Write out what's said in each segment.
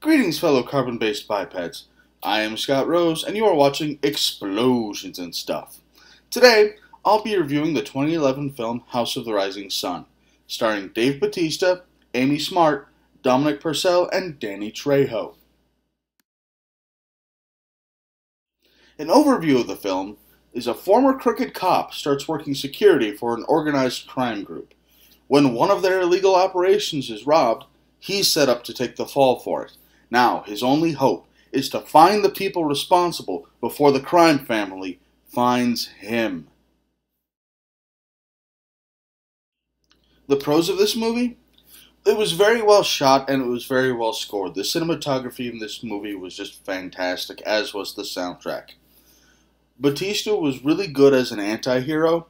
Greetings, fellow carbon-based bipeds. I am Scott Rose, and you are watching Explosions and Stuff. Today, I'll be reviewing the 2011 film House of the Rising Sun, starring Dave Bautista, Amy Smart, Dominic Purcell, and Danny Trejo. An overview of the film is a former crooked cop starts working security for an organized crime group. When one of their illegal operations is robbed, he's set up to take the fall for it. Now, his only hope is to find the people responsible before the crime family finds him. The pros of this movie? It was very well shot and it was very well scored. The cinematography in this movie was just fantastic, as was the soundtrack. Bautista was really good as an anti-hero,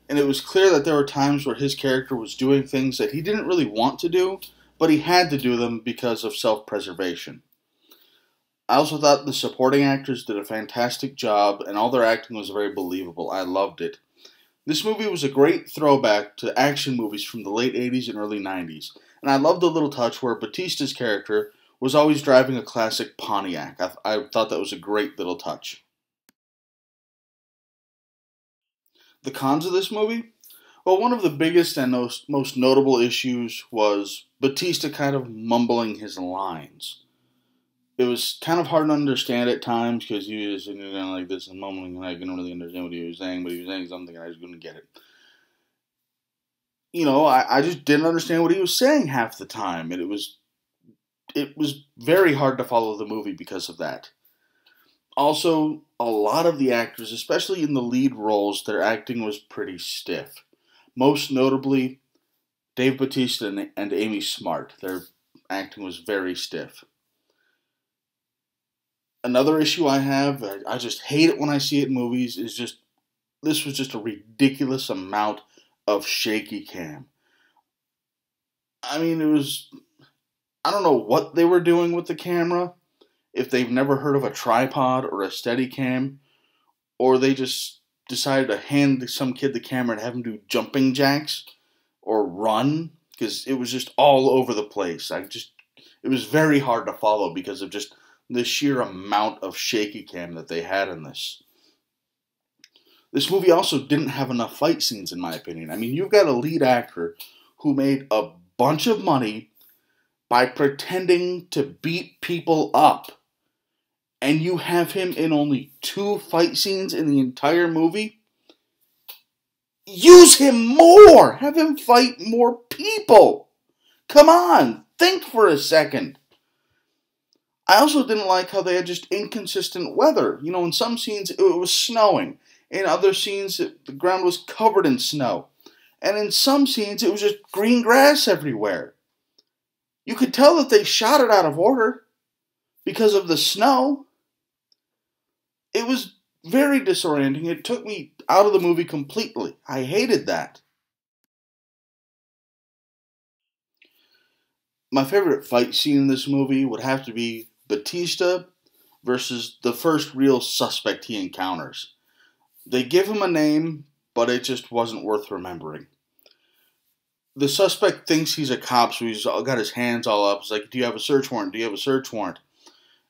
and it was clear that there were times where his character was doing things that he didn't really want to do, but he had to do them because of self-preservation. I also thought the supporting actors did a fantastic job, and all their acting was very believable. I loved it. This movie was a great throwback to action movies from the late 80s and early 90s, and I loved the little touch where Bautista's character was always driving a classic Pontiac. I thought that was a great little touch. The cons of this movie? Well, one of the biggest and most notable issues was Bautista kind of mumbling his lines. It was kind of hard to understand at times because he was sitting down like this and mumbling, and I couldn't really understand what he was saying, but he was saying something and I just couldn't get it. I just didn't understand what he was saying half the time, and it was very hard to follow the movie because of that. Also, a lot of the actors, especially in the lead roles, their acting was pretty stiff. Most notably, Dave Bautista and Amy Smart. Their acting was very stiff. Another issue I have, I just hate it when I see it in movies, is just this was just a ridiculous amount of shaky cam. I mean, I don't know what they were doing with the camera, if they've never heard of a tripod or a Steadicam, or they just decided to hand some kid the camera and have him do jumping jacks or run, because it was just all over the place. It was very hard to follow because of just the sheer amount of shaky cam that they had in this. This movie also didn't have enough fight scenes, in my opinion. I mean, you've got a lead actor who made a bunch of money by pretending to beat people up, and you have him in only 2 fight scenes in the entire movie? Use him more! Have him fight more people! Come on! Think for a second! I also didn't like how they had just inconsistent weather. In some scenes it was snowing. In other scenes the ground was covered in snow. And in some scenes it was just green grass everywhere. You could tell that they shot it out of order because of the snow. It was very disorienting. It took me out of the movie completely. I hated that. My favorite fight scene in this movie would have to be Bautista versus the first real suspect he encounters. They give him a name, but it just wasn't worth remembering. The suspect thinks he's a cop, so he's got his hands all up. He's like, "Do you have a search warrant? Do you have a search warrant?"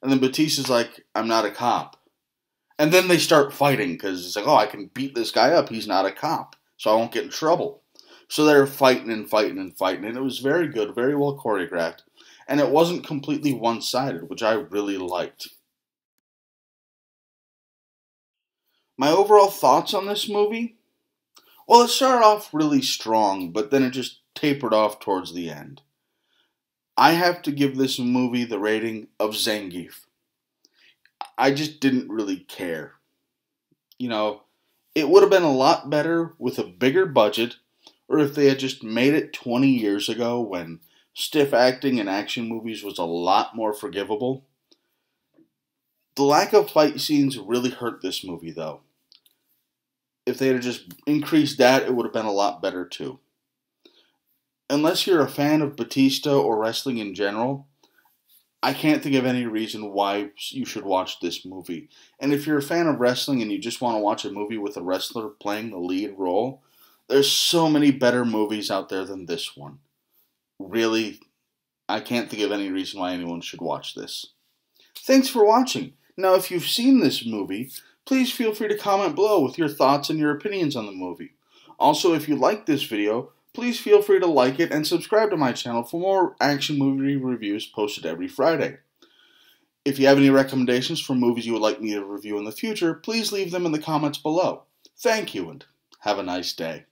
And then Bautista's like, "I'm not a cop." And then they start fighting because it's like, "Oh, I can beat this guy up. He's not a cop, so I won't get in trouble." So they're fighting and fighting and fighting, and it was very good, very well choreographed. And it wasn't completely one-sided, which I really liked. My overall thoughts on this movie? Well, it started off really strong, but then it just tapered off towards the end. I have to give this movie the rating of Zangief. I just didn't really care. It would have been a lot better with a bigger budget, or if they had just made it 20 years ago when stiff acting in action movies was a lot more forgivable. The lack of fight scenes really hurt this movie, though. If they had just increased that, it would have been a lot better, too. Unless you're a fan of Bautista or wrestling in general, I can't think of any reason why you should watch this movie. And if you're a fan of wrestling and you just want to watch a movie with a wrestler playing the lead role, there's so many better movies out there than this one. Really, I can't think of any reason why anyone should watch this. Thanks for watching. Now, if you've seen this movie, please feel free to comment below with your thoughts and your opinions on the movie. Also, if you like this video, please feel free to like it and subscribe to my channel for more action movie reviews posted every Friday. If you have any recommendations for movies you would like me to review in the future, please leave them in the comments below. Thank you and have a nice day.